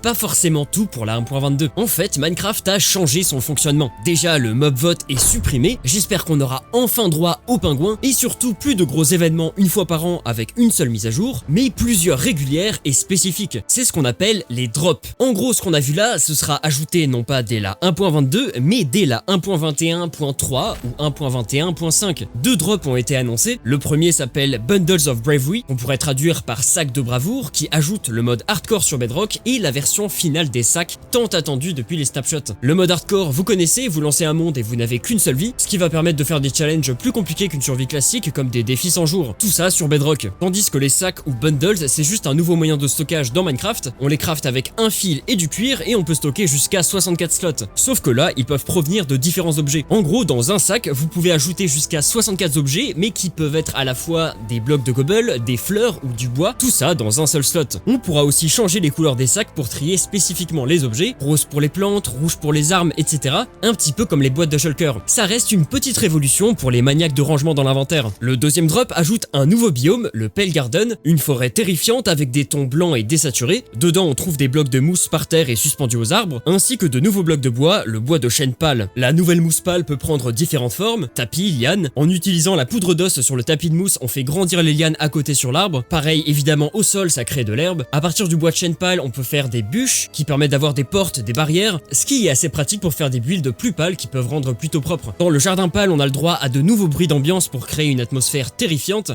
Pas forcément tout pour la 1.22. En fait, Minecraft a changé son fonctionnement. Déjà, le mob vote est supprimé, j'espère qu'on aura enfin droit aux pingouins, et surtout plus de gros événements une fois par an avec une seule mise à jour, mais plusieurs régulières et spécifiques. C'est ce qu'on appelle les drops. En gros, ce qu'on a vu là, ce sera ajouté non pas dès la 1.22, mais dès la 1.21.3 ou 1.21.5. Deux drops ont été annoncés. Le premier s'appelle Bundles of Bravery, qu'on pourrait traduire par sac de bravoure, qui ajoute le mode hardcore sur Bedrock et la version finale des sacs tant attendue depuis les snapshots. Le mode hardcore, vous connaissez, vous lancez un monde et vous n'avez qu'une seule vie, ce qui va permettre de faire des challenges plus compliqués qu'une survie classique comme des défis 100 jours. Tout ça sur Bedrock. Tandis que les sacs ou bundles, c'est juste un nouveau moyen de stockage dans Minecraft. On les craft avec un fil et du cuir et on peut stocker jusqu'à 64 slots. Sauf que là, ils peuvent provenir de différents objets. En gros, dans un sac, vous pouvez ajouter jusqu'à 64 objets, mais qui peuvent être à la fois des blocs de cobble, des fleurs ou du bois, tout ça dans un seul slot. On pourra aussi changer les couleurs des sacs pour trier spécifiquement les objets, rose pour les plantes, rouge pour les armes, etc. Un petit peu comme les boîtes de shulker. Ça reste une petite révolution pour les maniaques de rangement dans l'inventaire. Le deuxième drop ajoute un nouveau biome, le Pale Garden, une forêt terrifiante avec des tons blancs et désaturés. Dedans, on trouve des blocs de mousse par terre et suspendus aux arbres, ainsi que de nouveaux blocs de bois, le bois de chêne pâle. La nouvelle mousse pâle peut prendre différentes formes, tapis, lianes. En utilisant la poudre d'os sur le tapis de mousse, on fait grandir les lianes à côté sur l'arbre. Pareil, évidemment, au sol, ça crée de l'herbe. À partir du bois de chêne pâle, on peut faire des bûches qui permettent d'avoir des portes, des barrières, ce qui est assez pratique pour faire des builds plus pâles qui peuvent rendre plutôt propres. Dans le jardin pâle, on a le droit à de nouveaux bruits d'ambiance pour créer une atmosphère terrifiante.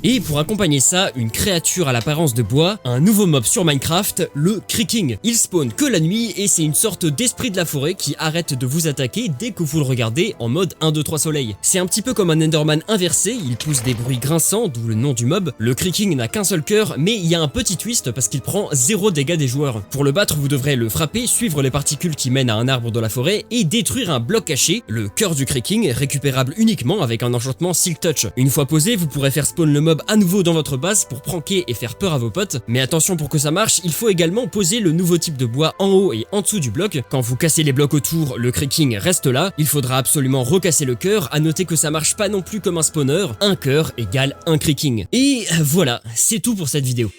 Et pour accompagner ça, une créature à l'apparence de bois, un nouveau mob sur Minecraft, le Creaking. Il spawn que la nuit et c'est une sorte d'esprit de la forêt qui arrête de vous attaquer dès que vous le regardez en mode 1, 2, 3 soleil. C'est un petit peu comme un Enderman inversé, il pousse des bruits grinçants, d'où le nom du mob. Le Creaking n'a qu'un seul cœur, mais il y a un petit twist parce qu'il prend 0 dégâts des joueurs. Pour le battre, vous devrez le frapper, suivre les particules qui mènent à un arbre de la forêt et détruire un bloc caché, le cœur du Creaking, récupérable uniquement avec un enchantement Silk Touch. Une fois posé, vous pourrez faire spawn le mob à nouveau dans votre base pour pranker et faire peur à vos potes. Mais attention, pour que ça marche, il faut également poser le nouveau type de bois en haut et en dessous du bloc. Quand vous cassez les blocs autour, le Creaking reste là. Il faudra absolument recasser le cœur. À noter que ça marche pas non plus comme un spawner. Un cœur égale un Creaking. Et voilà, c'est tout pour cette vidéo.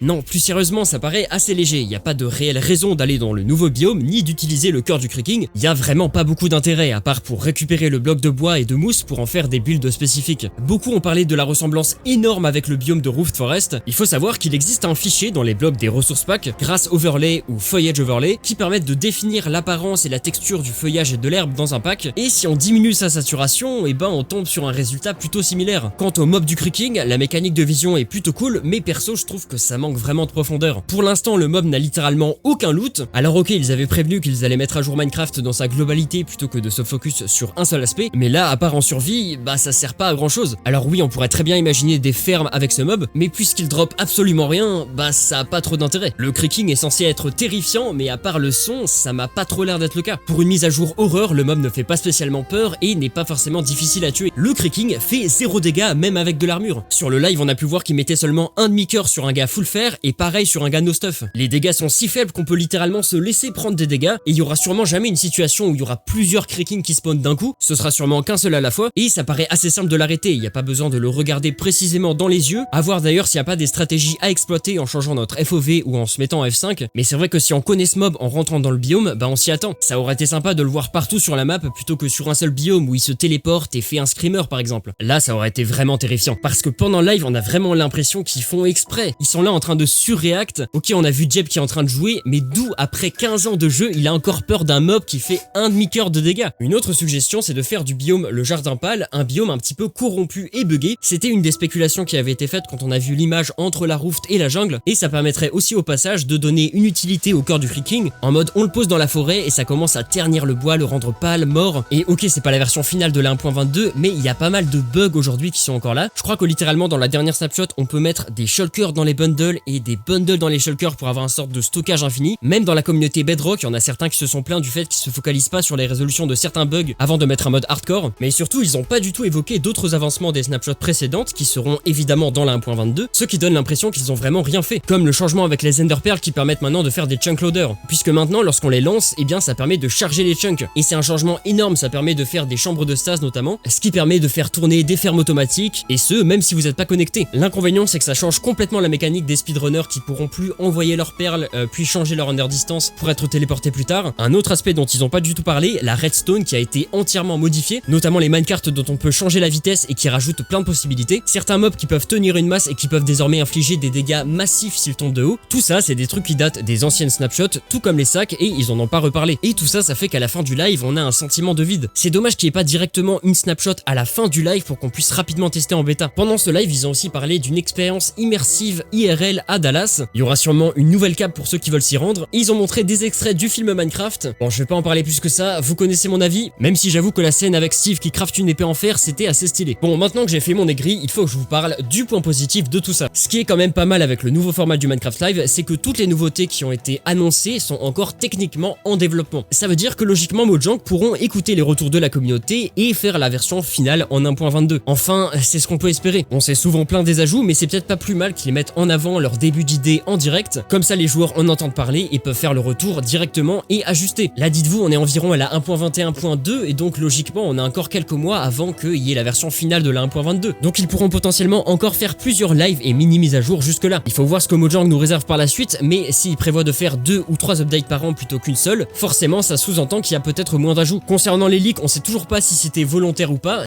Non, plus sérieusement, ça paraît assez léger, il n'y a pas de réelle raison d'aller dans le nouveau biome ni d'utiliser le cœur du Creaking, il n'y a vraiment pas beaucoup d'intérêt à part pour récupérer le bloc de bois et de mousse pour en faire des builds spécifiques. Beaucoup ont parlé de la ressemblance énorme avec le biome de Roofed Forest, il faut savoir qu'il existe un fichier dans les blocs des ressources packs, grâce overlay ou foliage overlay, qui permettent de définir l'apparence et la texture du feuillage et de l'herbe dans un pack, et si on diminue sa saturation, et ben on tombe sur un résultat plutôt similaire. Quant au mob du Creaking, la mécanique de vision est plutôt cool, mais perso je trouve que ça manque vraiment de profondeur. Pour l'instant, le mob n'a littéralement aucun loot. Alors ok, ils avaient prévenu qu'ils allaient mettre à jour Minecraft dans sa globalité plutôt que de se focus sur un seul aspect, mais là, à part en survie, bah ça sert pas à grand chose. Alors oui, on pourrait très bien imaginer des fermes avec ce mob, mais puisqu'il drop absolument rien, bah ça a pas trop d'intérêt. Le Creaking est censé être terrifiant, mais à part le son, ça m'a pas trop l'air d'être le cas. Pour une mise à jour horreur, le mob ne fait pas spécialement peur et n'est pas forcément difficile à tuer. Le Creaking fait 0 dégâts même avec de l'armure. Sur le live, on a pu voir qu'il mettait seulement un demi-cœur sur un gars full fer et pareil sur un gars no stuff. Les dégâts sont si faibles qu'on peut littéralement se laisser prendre des dégâts et il y aura sûrement jamais une situation où il y aura plusieurs Creaking qui spawnent d'un coup, ce sera sûrement qu'un seul à la fois et ça paraît assez simple de l'arrêter, il n'y a pas besoin de le regarder précisément dans les yeux, à voir d'ailleurs s'il n'y a pas des stratégies à exploiter en changeant notre FOV ou en se mettant en F5, mais c'est vrai que si on connaît ce mob en rentrant dans le biome, bah on s'y attend. Ça aurait été sympa de le voir partout sur la map plutôt que sur un seul biome où il se téléporte et fait un screamer par exemple. Là ça aurait été vraiment terrifiant, parce que pendant le live on a vraiment l'impression qu'ils font exprès, ils sont là en train de surreact. Ok, on a vu Jeb qui est en train de jouer, mais d'où après 15 ans de jeu, il a encore peur d'un mob qui fait un demi-cœur de dégâts. Une autre suggestion, c'est de faire du biome le jardin pâle, un biome un petit peu corrompu et buggé. C'était une des spéculations qui avait été faite quand on a vu l'image entre la Roofed et la jungle, et ça permettrait aussi au passage de donner une utilité au cœur du Creaking, en mode on le pose dans la forêt et ça commence à ternir le bois, le rendre pâle, mort. Et ok, c'est pas la version finale de la 1.22, mais il y a pas mal de bugs aujourd'hui qui sont encore là. Je crois que littéralement dans la dernière snapshot, on peut mettre des shulkers dans les bundles et des bundles dans les shulkers pour avoir une sorte de stockage infini. Même dans la communauté Bedrock, il y en a certains qui se sont plaints du fait qu'ils se focalisent pas sur les résolutions de certains bugs avant de mettre un mode hardcore, mais surtout ils ont pas du tout évoqué d'autres avancements des snapshots précédentes qui seront évidemment dans la 1.22, ce qui donne l'impression qu'ils ont vraiment rien fait, comme le changement avec les Ender Pearls qui permettent maintenant de faire des chunk loaders, puisque maintenant lorsqu'on les lance, eh bien ça permet de charger les chunks, et c'est un changement énorme, ça permet de faire des chambres de stase notamment, ce qui permet de faire tourner des fermes automatiques, et ce même si vous n'êtes pas connecté. L'inconvénient c'est que ça change complètement la mécanique des speedrunners qui pourront plus envoyer leurs perles puis changer leur under distance pour être téléportés plus tard. Un autre aspect dont ils n'ont pas du tout parlé, la redstone qui a été entièrement modifiée, notamment les minecarts dont on peut changer la vitesse et qui rajoutent plein de possibilités, certains mobs qui peuvent tenir une masse et qui peuvent désormais infliger des dégâts massifs s'ils tombent de haut. Tout ça c'est des trucs qui datent des anciennes snapshots, tout comme les sacs, et ils en ont pas reparlé. Et tout ça, ça fait qu'à la fin du live on a un sentiment de vide. C'est dommage qu'il n'y ait pas directement une snapshot à la fin du live pour qu'on puisse rapidement tester en bêta. Pendant ce live ils ont aussi parlé d'une expérience immersive IRL à Dallas. Il y aura sûrement une nouvelle cap pour ceux qui veulent s'y rendre. Et ils ont montré des extraits du film Minecraft. Bon, je vais pas en parler plus que ça, vous connaissez mon avis, même si j'avoue que la scène avec Steve qui crafte une épée en fer, c'était assez stylé. Bon, maintenant que j'ai fait mon aigri, il faut que je vous parle du point positif de tout ça. Ce qui est quand même pas mal avec le nouveau format du Minecraft Live, c'est que toutes les nouveautés qui ont été annoncées sont encore techniquement en développement. Ça veut dire que logiquement Mojang pourront écouter les retours de la communauté et faire la version finale en 1.22. Enfin, c'est ce qu'on peut espérer. On s'est souvent plaint des ajouts, mais c'est peut-être pas plus mal qu'ils mettent en avant leur début d'idée en direct, comme ça les joueurs en entendent parler et peuvent faire le retour directement et ajuster. Là dites-vous, on est environ à la 1.21.2 et donc logiquement on a encore quelques mois avant qu'il y ait la version finale de la 1.22. Donc ils pourront potentiellement encore faire plusieurs lives et mini mises à jour jusque là. Il faut voir ce que Mojang nous réserve par la suite, mais s'ils prévoient de faire 2 ou 3 updates par an plutôt qu'une seule, forcément ça sous-entend qu'il y a peut-être moins d'ajouts. Concernant les leaks, on sait toujours pas si c'était volontaire ou pas,